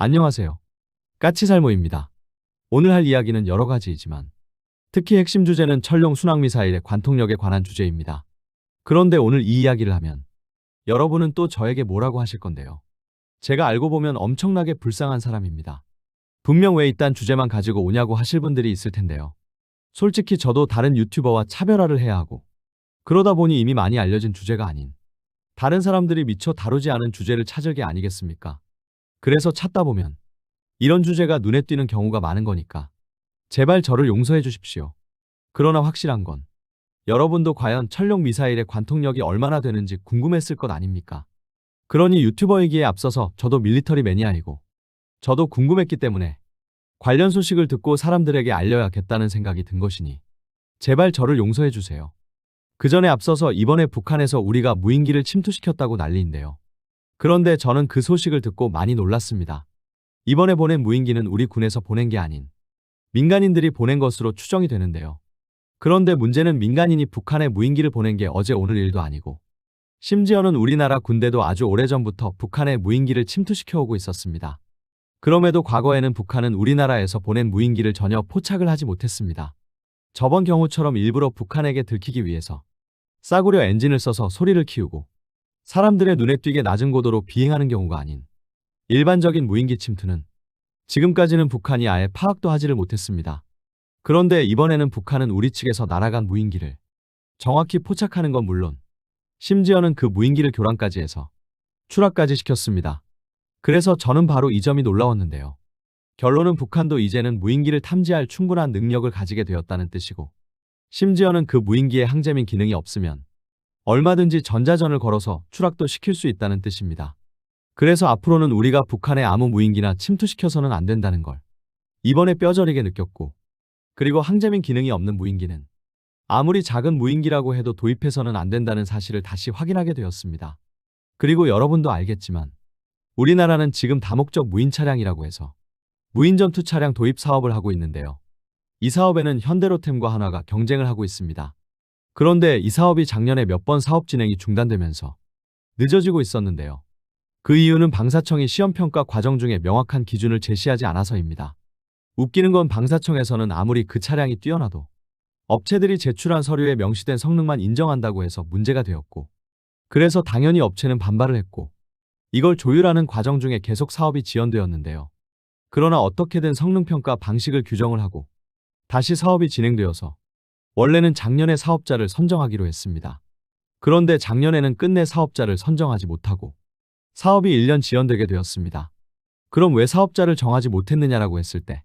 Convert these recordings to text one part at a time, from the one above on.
안녕하세요. 까치살모입니다. 오늘 할 이야기는 여러 가지이지만 특히 핵심 주제는 천룡 순항미사일의 관통력에 관한 주제입니다. 그런데 오늘 이 이야기를 하면 여러분은 또 저에게 뭐라고 하실 건데요. 제가 알고 보면 엄청나게 불쌍한 사람입니다. 분명 왜 이딴 주제만 가지고 오냐고 하실 분들이 있을 텐데요. 솔직히 저도 다른 유튜버와 차별화를 해야 하고 그러다 보니 이미 많이 알려진 주제가 아닌 다른 사람들이 미처 다루지 않은 주제를 찾을 게 아니겠습니까? 그래서 찾다 보면 이런 주제가 눈에 띄는 경우가 많은 거니까 제발 저를 용서해 주십시오. 그러나 확실한 건 여러분도 과연 천룡 미사일의 관통력이 얼마나 되는지 궁금했을 것 아닙니까? 그러니 유튜버이기에 앞서서 저도 밀리터리 매니아이고 저도 궁금했기 때문에 관련 소식을 듣고 사람들에게 알려야겠다는 생각이 든 것이니 제발 저를 용서해 주세요. 그 전에 앞서서 이번에 북한에서 우리가 무인기를 침투시켰다고 난리인데요. 그런데 저는 그 소식을 듣고 많이 놀랐습니다. 이번에 보낸 무인기는 우리 군에서 보낸 게 아닌 민간인들이 보낸 것으로 추정이 되는데요. 그런데 문제는 민간인이 북한에 무인기를 보낸 게 어제 오늘 일도 아니고 심지어는 우리나라 군대도 아주 오래전부터 북한에 무인기를 침투시켜 오고 있었습니다. 그럼에도 과거에는 북한은 우리나라에서 보낸 무인기를 전혀 포착을 하지 못했습니다. 저번 경우처럼 일부러 북한에게 들키기 위해서 싸구려 엔진을 써서 소리를 키우고 사람들의 눈에 띄게 낮은 고도로 비행하는 경우가 아닌 일반적인 무인기 침투는 지금까지는 북한이 아예 파악도 하지를 못했습니다. 그런데 이번에는 북한은 우리 측에서 날아간 무인기를 정확히 포착하는 건 물론 심지어는 그 무인기를 교란까지 해서 추락까지 시켰습니다. 그래서 저는 바로 이 점이 놀라웠는데요. 결론은 북한도 이제는 무인기를 탐지할 충분한 능력을 가지게 되었다는 뜻이고 심지어는 그 무인기에 항재민 기능이 없으면 얼마든지 전자전을 걸어서 추락도 시킬 수 있다는 뜻입니다. 그래서 앞으로는 우리가 북한에 아무 무인기나 침투시켜서는 안 된다는 걸 이번에 뼈저리게 느꼈고 그리고 항재민 기능이 없는 무인기는 아무리 작은 무인기라고 해도 도입해서는 안 된다는 사실을 다시 확인하게 되었습니다. 그리고 여러분도 알겠지만 우리나라는 지금 다목적 무인 차량이라고 해서 무인 전투 차량 도입 사업을 하고 있는데요. 이 사업에는 현대로템과 한화가 경쟁을 하고 있습니다. 그런데 이 사업이 작년에 몇 번 사업 진행이 중단되면서 늦어지고 있었는데요. 그 이유는 방사청이 시험평가 과정 중에 명확한 기준을 제시하지 않아서입니다. 웃기는 건 방사청에서는 아무리 그 차량이 뛰어나도 업체들이 제출한 서류에 명시된 성능만 인정한다고 해서 문제가 되었고 그래서 당연히 업체는 반발을 했고 이걸 조율하는 과정 중에 계속 사업이 지연되었는데요. 그러나 어떻게든 성능평가 방식을 규정을 하고 다시 사업이 진행되어서 원래는 작년에 사업자를 선정하기로 했습니다. 그런데 작년에는 끝내 사업자를 선정하지 못하고 사업이 1년 지연되게 되었습니다. 그럼 왜 사업자를 정하지 못했느냐라고 했을 때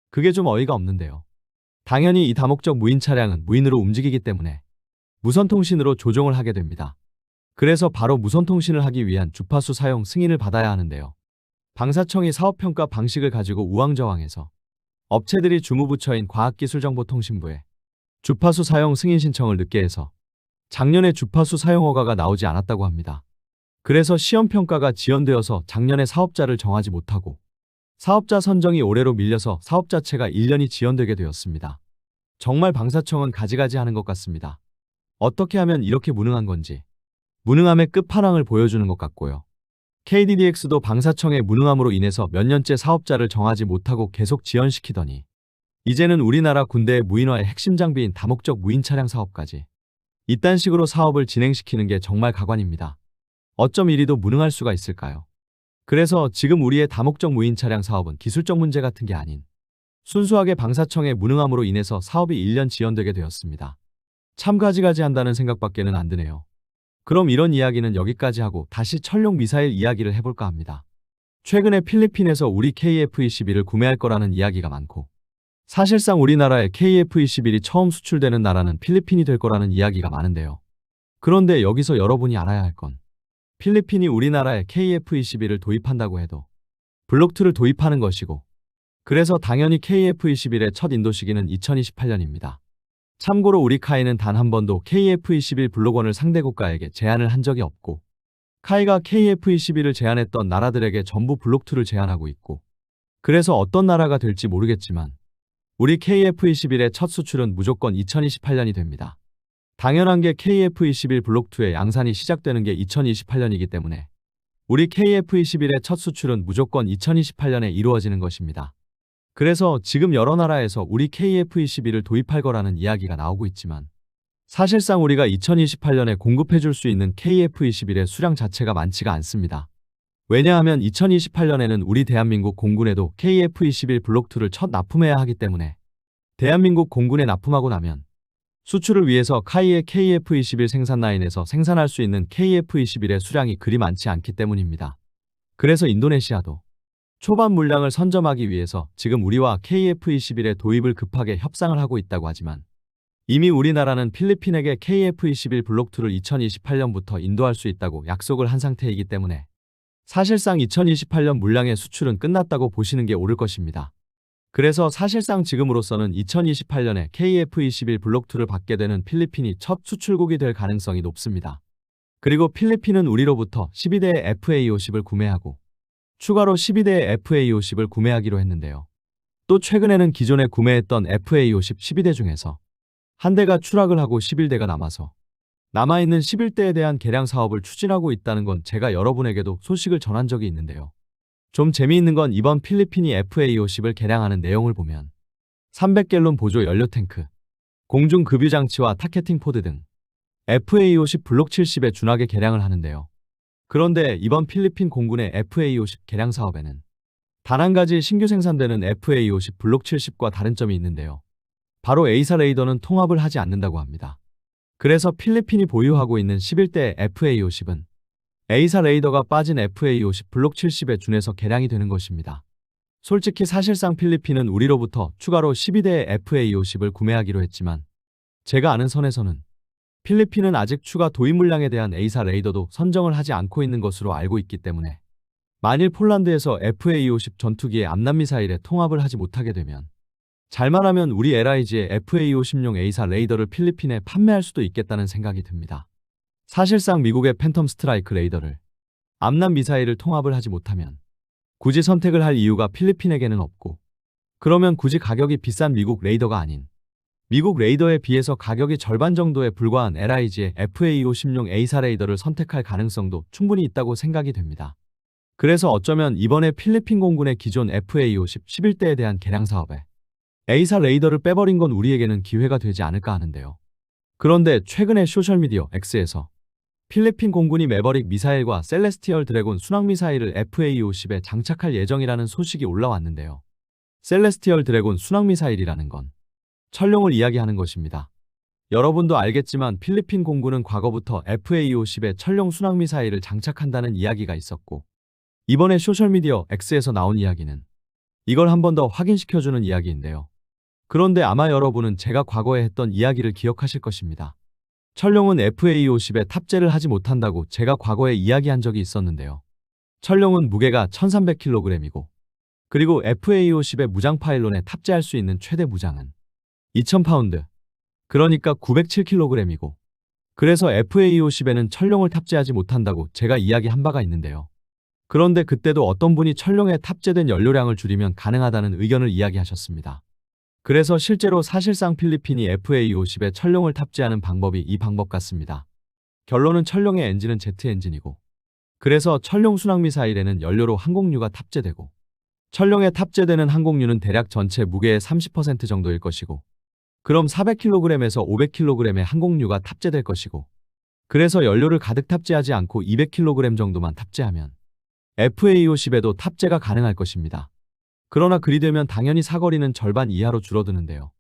그게 좀 어이가 없는데요. 당연히 이 다목적 무인 차량은 무인으로 움직이기 때문에 무선통신으로 조종을 하게 됩니다. 그래서 바로 무선통신을 하기 위한 주파수 사용 승인을 받아야 하는데요. 방사청이 사업평가 방식을 가지고 우왕좌왕해서 업체들이 주무부처인 과학기술정보통신부에 주파수 사용 승인 신청을 늦게 해서 작년에 주파수 사용 허가가 나오지 않았다고 합니다. 그래서 시험평가가 지연되어서 작년에 사업자를 정하지 못하고 사업자 선정이 올해로 밀려서 사업 자체가 1년이 지연되게 되었습니다. 정말 방사청은 가지가지 하는 것 같습니다. 어떻게 하면 이렇게 무능한 건지 무능함의 끝판왕을 보여주는 것 같고요. KDDX도 방사청의 무능함으로 인해서 몇 년째 사업자를 정하지 못하고 계속 지연시키더니 이제는 우리나라 군대의 무인화의 핵심 장비인 다목적 무인 차량 사업까지 이딴 식으로 사업을 진행시키는 게 정말 가관입니다. 어쩜 이리도 무능할 수가 있을까요? 그래서 지금 우리의 다목적 무인 차량 사업은 기술적 문제 같은 게 아닌 순수하게 방사청의 무능함으로 인해서 사업이 1년 지연되게 되었습니다. 참 가지가지 한다는 생각밖에는 안 드네요. 그럼 이런 이야기는 여기까지 하고 다시 천룡 미사일 이야기를 해볼까 합니다. 최근에 필리핀에서 우리 KF-21을 구매할 거라는 이야기가 많고 사실상 우리나라에 KF-21이 처음 수출되는 나라는 필리핀이 될 거라는 이야기가 많은데요. 그런데 여기서 여러분이 알아야 할 건 필리핀이 우리나라에 KF-21을 도입한다고 해도 블록2를 도입하는 것이고 그래서 당연히 KF-21의 첫 인도 시기는 2028년입니다. 참고로 우리 카이는 단 한 번도 KF-21 블록1을 상대 국가에게 제안을 한 적이 없고 카이가 KF-21을 제안했던 나라들에게 전부 블록2를 제안하고 있고 그래서 어떤 나라가 될지 모르겠지만 우리 KF-21의 첫 수출은 무조건 2028년이 됩니다. 당연한 게 KF-21 블록2의 양산이 시작되는 게 2028년이기 때문에 우리 KF-21의 첫 수출은 무조건 2028년에 이루어지는 것입니다. 그래서 지금 여러 나라에서 우리 KF-21을 도입할 거라는 이야기가 나오고 있지만 사실상 우리가 2028년에 공급해 줄 수 있는 KF-21의 수량 자체가 많지가 않습니다. 왜냐하면 2028년에는 우리 대한민국 공군에도 KF-21 블록2를 첫 납품해야 하기 때문에 대한민국 공군에 납품하고 나면 수출을 위해서 카이의 KF-21 생산 라인에서 생산할 수 있는 KF-21의 수량이 그리 많지 않기 때문입니다. 그래서 인도네시아도 초반 물량을 선점하기 위해서 지금 우리와 KF-21의 도입을 급하게 협상을 하고 있다고 하지만 이미 우리나라는 필리핀에게 KF-21 블록2를 2028년부터 인도할 수 있다고 약속을 한 상태이기 때문에 사실상 2028년 물량의 수출은 끝났다고 보시는 게 옳을 것입니다. 그래서 사실상 지금으로서는 2028년에 KF-21 블록2를 받게 되는 필리핀이 첫 수출국이 될 가능성이 높습니다. 그리고 필리핀은 우리로부터 12대의 FA-50을 구매하고 추가로 12대의 FA-50을 구매하기로 했는데요. 또 최근에는 기존에 구매했던 FA-50 12대 중에서 한 대가 추락을 하고 11대가 남아서 남아있는 11대에 대한 개량 사업을 추진하고 있다는 건 제가 여러분에게도 소식을 전한 적이 있는데요. 좀 재미있는 건 이번 필리핀이 FA-50을 개량하는 내용을 보면 300갤론 보조 연료 탱크, 공중 급유 장치와 타켓팅 포드 등 FA-50 블록 70에 준하게 개량을 하는데요. 그런데 이번 필리핀 공군의 FA-50 개량 사업에는 단 한 가지 신규 생산되는 FA-50 블록 70과 다른 점이 있는데요. 바로 A사 레이더는 통합을 하지 않는다고 합니다. 그래서 필리핀이 보유하고 있는 11대 FA-50은 A사 레이더가 빠진 FA-50 블록 70에 준해서 개량이 되는 것입니다. 솔직히 사실상 필리핀은 우리로부터 추가로 12대 FA-50을 구매하기로 했지만 제가 아는 선에서는 필리핀은 아직 추가 도입 물량에 대한 A사 레이더도 선정을 하지 않고 있는 것으로 알고 있기 때문에 만일 폴란드에서 FA-50 전투기의 암남미사일에 통합을 하지 못하게 되면 잘만 하면 우리 LIG의 FA-50용 A사 레이더를 필리핀에 판매할 수도 있겠다는 생각이 듭니다. 사실상 미국의 팬텀 스트라이크 레이더를 암남 미사일을 통합을 하지 못하면 굳이 선택을 할 이유가 필리핀에게는 없고 그러면 굳이 가격이 비싼 미국 레이더가 아닌 미국 레이더에 비해서 가격이 절반 정도에 불과한 LIG의 FA-50용 A사 레이더를 선택할 가능성도 충분히 있다고 생각이 됩니다. 그래서 어쩌면 이번에 필리핀 공군의 기존 FA-50 11대에 대한 개량 사업에 A사 레이더를 빼버린 건 우리에게는 기회가 되지 않을까 하는데요. 그런데 최근에 소셜미디어 X에서 필리핀 공군이 매버릭 미사일과 셀레스티얼 드래곤 순항미사일을 FA-50에 장착할 예정이라는 소식이 올라왔는데요. 셀레스티얼 드래곤 순항미사일이라는 건 철룡을 이야기하는 것입니다. 여러분도 알겠지만 필리핀 공군은 과거부터 FA-50에 철룡 순항미사일을 장착한다는 이야기가 있었고 이번에 소셜미디어 X에서 나온 이야기는 이걸 한 번 더 확인시켜주는 이야기인데요. 그런데 아마 여러분은 제가 과거에 했던 이야기를 기억하실 것입니다. 철룡은 FA-50에 탑재를 하지 못한다고 제가 과거에 이야기한 적이 있었는데요. 철룡은 무게가 1300kg이고 그리고 FA-50의 무장 파일론에 탑재할 수 있는 최대 무장은 2000파운드, 그러니까 907kg이고 그래서 FA-50에는 철룡을 탑재하지 못한다고 제가 이야기한 바가 있는데요. 그런데 그때도 어떤 분이 철룡에 탑재된 연료량을 줄이면 가능하다는 의견을 이야기하셨습니다. 그래서 실제로 사실상 필리핀이 FA-50에 철룡을 탑재하는 방법이 이 방법 같습니다. 결론은 철룡의 엔진은 제트 엔진이고 그래서 철룡 순항미사일에는 연료로 항공유가 탑재되고 철룡에 탑재되는 항공유는 대략 전체 무게의 30% 정도일 것이고 그럼 400kg에서 500kg의 항공유가 탑재될 것이고 그래서 연료를 가득 탑재하지 않고 200kg 정도만 탑재하면 FA-50에도 탑재가 가능할 것입니다. 그러나 그리 되면 당연히 사거리는 절반 이하로 줄어드는데요.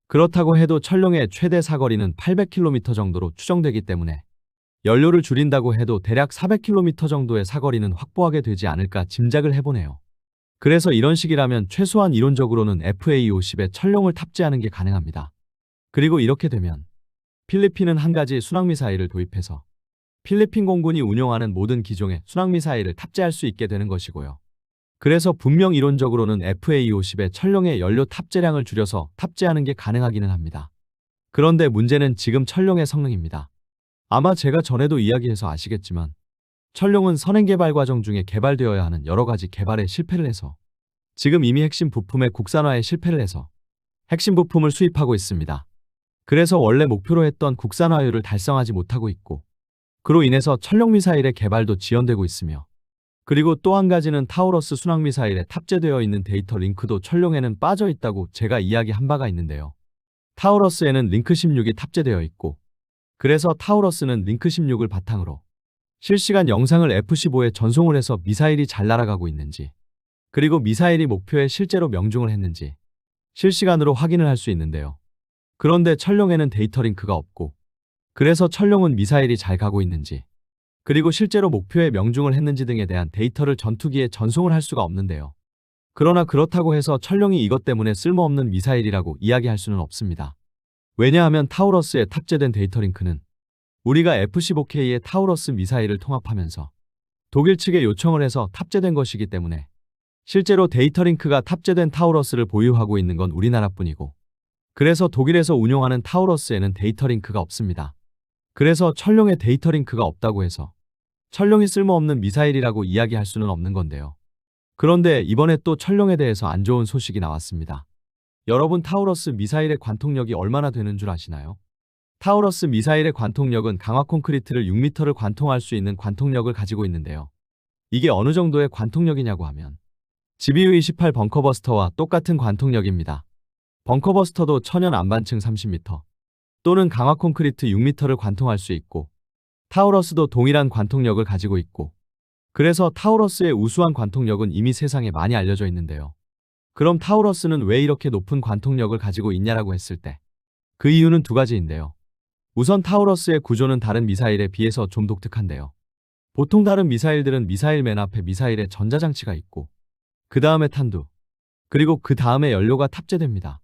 그렇다고 해도 철룡의 최대 사거리는 800km 정도로 추정되기 때문에 연료를 줄인다고 해도 대략 400km 정도의 사거리는 확보하게 되지 않을까 짐작을 해보네요. 그래서 이런 식이라면 최소한 이론적으로는 FA-50에 철룡을 탑재하는 게 가능합니다. 그리고 이렇게 되면 필리핀은 한 가지 순항미사일을 도입해서 필리핀 공군이 운용하는 모든 기종의 순항미사일을 탑재할 수 있게 되는 것이고요. 그래서 분명 이론적으로는 FA-50의 철룡의 연료 탑재량을 줄여서 탑재하는 게 가능하기는 합니다. 그런데 문제는 지금 철룡의 성능입니다. 아마 제가 전에도 이야기해서 아시겠지만 철룡은 선행 개발 과정 중에 개발되어야 하는 여러 가지 개발에 실패를 해서 지금 이미 핵심 부품의 국산화에 실패를 해서 핵심 부품을 수입하고 있습니다. 그래서 원래 목표로 했던 국산화율을 달성하지 못하고 있고 그로 인해서 철룡 미사일의 개발도 지연되고 있으며 그리고 또 한 가지는 타우러스 순항미사일에 탑재되어 있는 데이터 링크도 천룡에는 빠져 있다고 제가 이야기한 바가 있는데요. 타우러스에는 링크 16이 탑재되어 있고, 그래서 타우러스는 링크 16을 바탕으로 실시간 영상을 F-15에 전송을 해서 미사일이 잘 날아가고 있는지, 그리고 미사일이 목표에 실제로 명중을 했는지 실시간으로 확인을 할 수 있는데요. 그런데 천룡에는 데이터 링크가 없고, 그래서 천룡은 미사일이 잘 가고 있는지, 그리고 실제로 목표에 명중을 했는지 등에 대한 데이터를 전투기에 전송을 할 수가 없는데요. 그러나 그렇다고 해서 천룡이 이것 때문에 쓸모없는 미사일이라고 이야기할 수는 없습니다. 왜냐하면 타우러스에 탑재된 데이터 링크는 우리가 F-15K의 타우러스 미사일을 통합하면서 독일 측에 요청을 해서 탑재된 것이기 때문에 실제로 데이터 링크가 탑재된 타우러스를 보유하고 있는 건 우리나라뿐이고, 그래서 독일에서 운용하는 타우러스에는 데이터 링크가 없습니다. 그래서 천룡에 데이터 링크가 없다고 해서 천룡이 쓸모없는 미사일이라고 이야기할 수는 없는 건데요. 그런데 이번에 또 천룡에 대해서 안 좋은 소식이 나왔습니다. 여러분, 타우러스 미사일의 관통력이 얼마나 되는 줄 아시나요? 타우러스 미사일의 관통력은 강화 콘크리트를 6m를 관통할 수 있는 관통력을 가지고 있는데요. 이게 어느 정도의 관통력이냐고 하면 GBU-28 벙커버스터와 똑같은 관통력입니다. 벙커버스터도 천연 안반층 30m 또는 강화 콘크리트 6m를 관통할 수 있고, 타우러스도 동일한 관통력을 가지고 있고, 그래서 타우러스의 우수한 관통력은 이미 세상에 많이 알려져 있는데요. 그럼 타우러스는 왜 이렇게 높은 관통력을 가지고 있냐라고 했을 때 그 이유는 두 가지인데요. 우선 타우러스의 구조는 다른 미사일에 비해서 좀 독특한데요. 보통 다른 미사일들은 미사일 맨 앞에 미사일에 전자장치가 있고, 그 다음에 탄두, 그리고 그 다음에 연료가 탑재됩니다.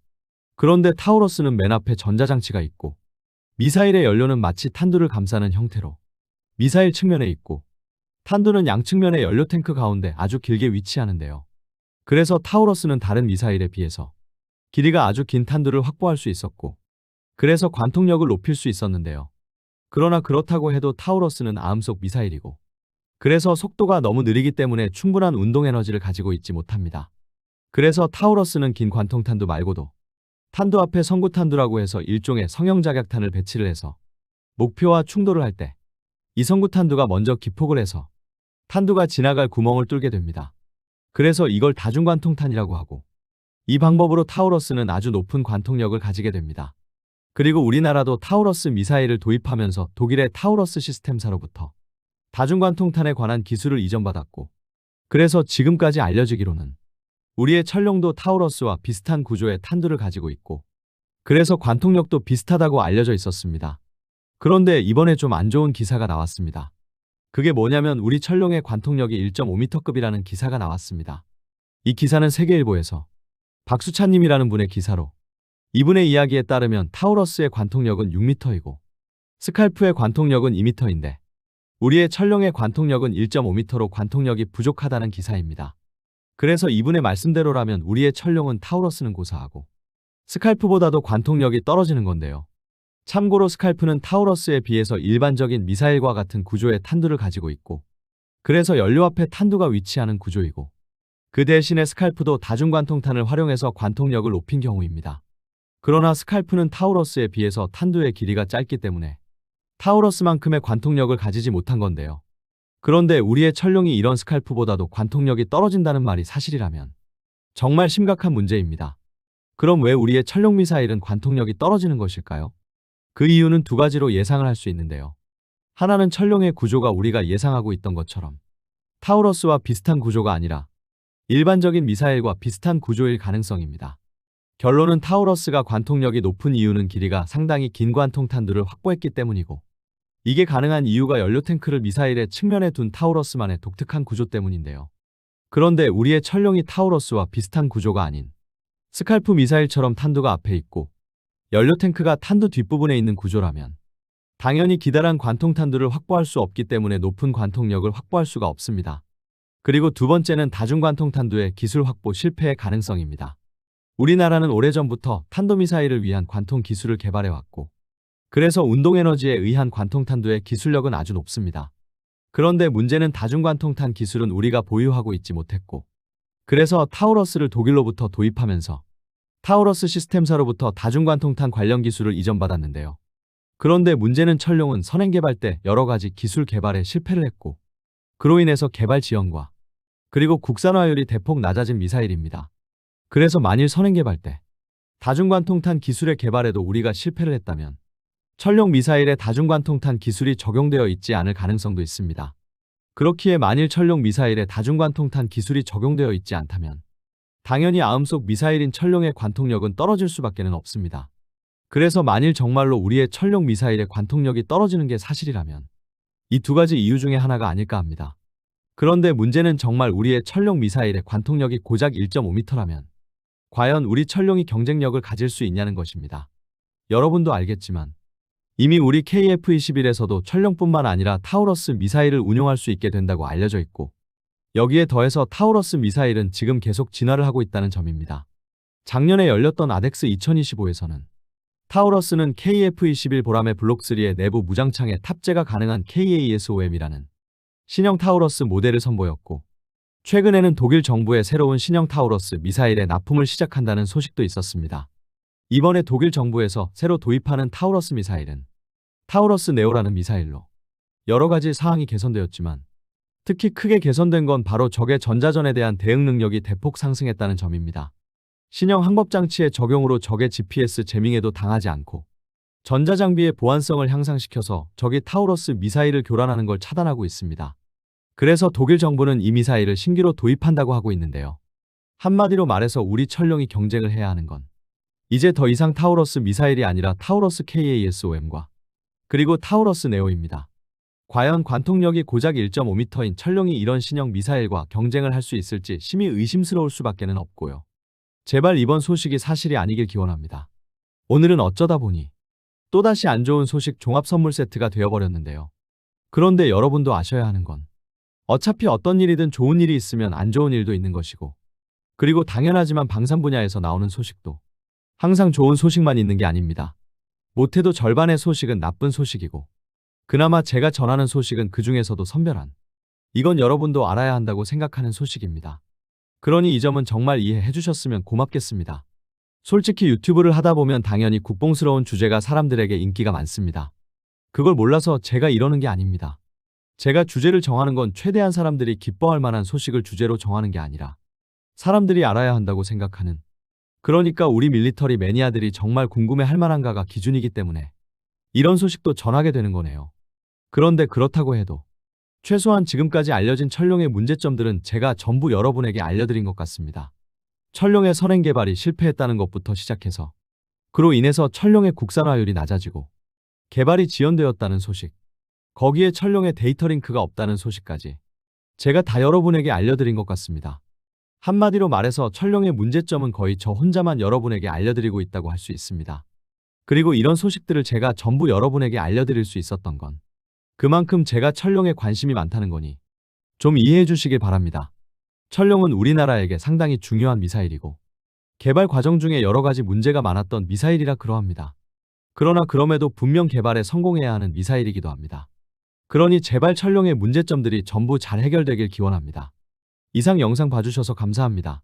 그런데 타우러스는 맨 앞에 전자장치가 있고, 미사일의 연료는 마치 탄두를 감싸는 형태로 미사일 측면에 있고, 탄두는 양측면의 연료 탱크 가운데 아주 길게 위치하는데요. 그래서 타우러스는 다른 미사일에 비해서 길이가 아주 긴 탄두를 확보할 수 있었고, 그래서 관통력을 높일 수 있었는데요. 그러나 그렇다고 해도 타우러스는 아음속 미사일이고, 그래서 속도가 너무 느리기 때문에 충분한 운동 에너지를 가지고 있지 못합니다. 그래서 타우러스는 긴 관통탄두 말고도 탄두 앞에 성구탄두라고 해서 일종의 성형자격탄을 배치를 해서 목표와 충돌을 할 때 이 성구탄두가 먼저 기폭을 해서 탄두가 지나갈 구멍을 뚫게 됩니다. 그래서 이걸 다중관통탄이라고 하고, 이 방법으로 타우러스는 아주 높은 관통력을 가지게 됩니다. 그리고 우리나라도 타우러스 미사일을 도입하면서 독일의 타우러스 시스템사로부터 다중관통탄에 관한 기술을 이전받았고, 그래서 지금까지 알려지기로는 우리의 천룡도 타우러스와 비슷한 구조의 탄두를 가지고 있고, 그래서 관통력도 비슷하다고 알려져 있었습니다. 그런데 이번에 좀 안 좋은 기사가 나왔습니다. 그게 뭐냐면 우리 천룡의 관통력이 1.5m급이라는 기사가 나왔습니다. 이 기사는 세계일보에서 박수찬님이라는 분의 기사로, 이분의 이야기에 따르면 타우러스의 관통력은 6m이고 스칼프의 관통력은 2m인데 우리의 천룡의 관통력은 1.5m로 관통력이 부족하다는 기사입니다. 그래서 이분의 말씀대로라면 우리의 천룡은 타우러스는 고사하고 스칼프보다도 관통력이 떨어지는 건데요. 참고로 스칼프는 타우러스에 비해서 일반적인 미사일과 같은 구조의 탄두를 가지고 있고, 그래서 연료 앞에 탄두가 위치하는 구조이고, 그 대신에 스칼프도 다중관통탄을 활용해서 관통력을 높인 경우입니다. 그러나 스칼프는 타우러스에 비해서 탄두의 길이가 짧기 때문에 타우러스만큼의 관통력을 가지지 못한 건데요. 그런데 우리의 천룡이 이런 스칼프보다도 관통력이 떨어진다는 말이 사실이라면 정말 심각한 문제입니다. 그럼 왜 우리의 천룡 미사일은 관통력이 떨어지는 것일까요? 그 이유는 두 가지로 예상을 할 수 있는데요. 하나는 천룡의 구조가 우리가 예상하고 있던 것처럼 타우러스와 비슷한 구조가 아니라 일반적인 미사일과 비슷한 구조일 가능성입니다. 결론은 타우러스가 관통력이 높은 이유는 길이가 상당히 긴 관통탄두를 확보했기 때문이고, 이게 가능한 이유가 연료 탱크를 미사일의 측면에 둔 타우러스만의 독특한 구조 때문인데요. 그런데 우리의 천룡이 타우러스와 비슷한 구조가 아닌 스칼프 미사일처럼 탄두가 앞에 있고 연료 탱크가 탄두 뒷부분에 있는 구조라면 당연히 기다란 관통탄두를 확보할 수 없기 때문에 높은 관통력을 확보할 수가 없습니다. 그리고 두 번째는 다중관통탄두의 기술 확보 실패의 가능성입니다. 우리나라는 오래전부터 탄도미사일을 위한 관통 기술을 개발해왔고, 그래서 운동에너지에 의한 관통탄두의 기술력은 아주 높습니다. 그런데 문제는 다중관통탄 기술은 우리가 보유하고 있지 못했고, 그래서 타우러스를 독일로부터 도입하면서 타우러스 시스템사로부터 다중관통탄 관련 기술을 이전받았는데요. 그런데 문제는 천룡은 선행 개발 때 여러 가지 기술 개발에 실패를 했고, 그로 인해서 개발 지연과 그리고 국산화율이 대폭 낮아진 미사일입니다. 그래서 만일 선행 개발 때 다중관통탄 기술의 개발에도 우리가 실패를 했다면 천룡 미사일에 다중관통탄 기술이 적용되어 있지 않을 가능성도 있습니다. 그렇기에 만일 천룡 미사일에 다중관통탄 기술이 적용되어 있지 않다면 당연히 아음속 미사일인 천룡의 관통력은 떨어질 수밖에 없습니다. 그래서 만일 정말로 우리의 천룡 미사일의 관통력이 떨어지는 게 사실이라면 이 두 가지 이유 중에 하나가 아닐까 합니다. 그런데 문제는 정말 우리의 천룡 미사일의 관통력이 고작 1.5m라면 과연 우리 천룡이 경쟁력을 가질 수 있냐는 것입니다. 여러분도 알겠지만 이미 우리 KF-21에서도 천룡뿐만 아니라 타우러스 미사일을 운용할 수 있게 된다고 알려져 있고 여기에 더해서 타우러스 미사일은 지금 계속 진화를 하고 있다는 점입니다. 작년에 열렸던 아덱스 2025에서는 타우러스는 KF-21 보라매 블록3의 내부 무장창에 탑재가 가능한 KAS-OM이라는 신형 타우러스 모델을 선보였고 최근에는 독일 정부의 새로운 신형 타우러스 미사일에 납품을 시작한다는 소식도 있었습니다. 이번에 독일 정부에서 새로 도입하는 타우러스 미사일은 타우러스 네오라는 미사일로 여러 가지 사항이 개선되었지만 특히 크게 개선된 건 바로 적의 전자전에 대한 대응 능력이 대폭 상승했다는 점입니다. 신형 항법장치의 적용으로 적의 GPS 재밍에도 당하지 않고 전자장비의 보안성을 향상시켜서 적이 타우러스 미사일을 교란하는 걸 차단하고 있습니다. 그래서 독일 정부는 이 미사일을 신규로 도입한다고 하고 있는데요. 한마디로 말해서 우리 천룡이 경쟁을 해야 하는 건 이제 더 이상 타우러스 미사일이 아니라 타우러스 KAS-OM과 그리고 타우러스 네오입니다. 과연 관통력이 고작 1.5m인 천룡이 이런 신형 미사일과 경쟁을 할 수 있을지 심히 의심스러울 수밖에 없고요. 제발 이번 소식이 사실이 아니길 기원합니다. 오늘은 어쩌다 보니 또다시 안 좋은 소식 종합 선물 세트가 되어버렸는데요. 그런데 여러분도 아셔야 하는 건 어차피 어떤 일이든 좋은 일이 있으면 안 좋은 일도 있는 것이고 그리고 당연하지만 방산 분야에서 나오는 소식도 항상 좋은 소식만 있는 게 아닙니다. 못해도 절반의 소식은 나쁜 소식이고 그나마 제가 전하는 소식은 그 중에서도 선별한 이건 여러분도 알아야 한다고 생각하는 소식입니다. 그러니 이 점은 정말 이해해 주셨으면 고맙겠습니다. 솔직히 유튜브를 하다 보면 당연히 국뽕스러운 주제가 사람들에게 인기가 많습니다. 그걸 몰라서 제가 이러는 게 아닙니다. 제가 주제를 정하는 건 최대한 사람들이 기뻐할 만한 소식을 주제로 정하는 게 아니라 사람들이 알아야 한다고 생각하는 그러니까 우리 밀리터리 매니아들이 정말 궁금해할 만한가가 기준이기 때문에 이런 소식도 전하게 되는 거네요. 그런데 그렇다고 해도 최소한 지금까지 알려진 천룡의 문제점들은 제가 전부 여러분에게 알려드린 것 같습니다. 천룡의 선행 개발이 실패했다는 것부터 시작해서 그로 인해서 천룡의 국산화율이 낮아지고 개발이 지연되었다는 소식, 거기에 천룡의 데이터 링크가 없다는 소식까지 제가 다 여러분에게 알려드린 것 같습니다. 한마디로 말해서 천룡의 문제점은 거의 저 혼자만 여러분에게 알려드리고 있다고 할 수 있습니다. 그리고 이런 소식들을 제가 전부 여러분에게 알려드릴 수 있었던 건 그만큼 제가 천룡에 관심이 많다는 거니 좀 이해해 주시길 바랍니다. 천룡은 우리나라에게 상당히 중요한 미사일이고 개발 과정 중에 여러 가지 문제가 많았던 미사일이라 그러합니다. 그러나 그럼에도 분명 개발에 성공해야 하는 미사일이기도 합니다. 그러니 제발 천룡의 문제점들이 전부 잘 해결되길 기원합니다. 이상 영상 봐주셔서 감사합니다.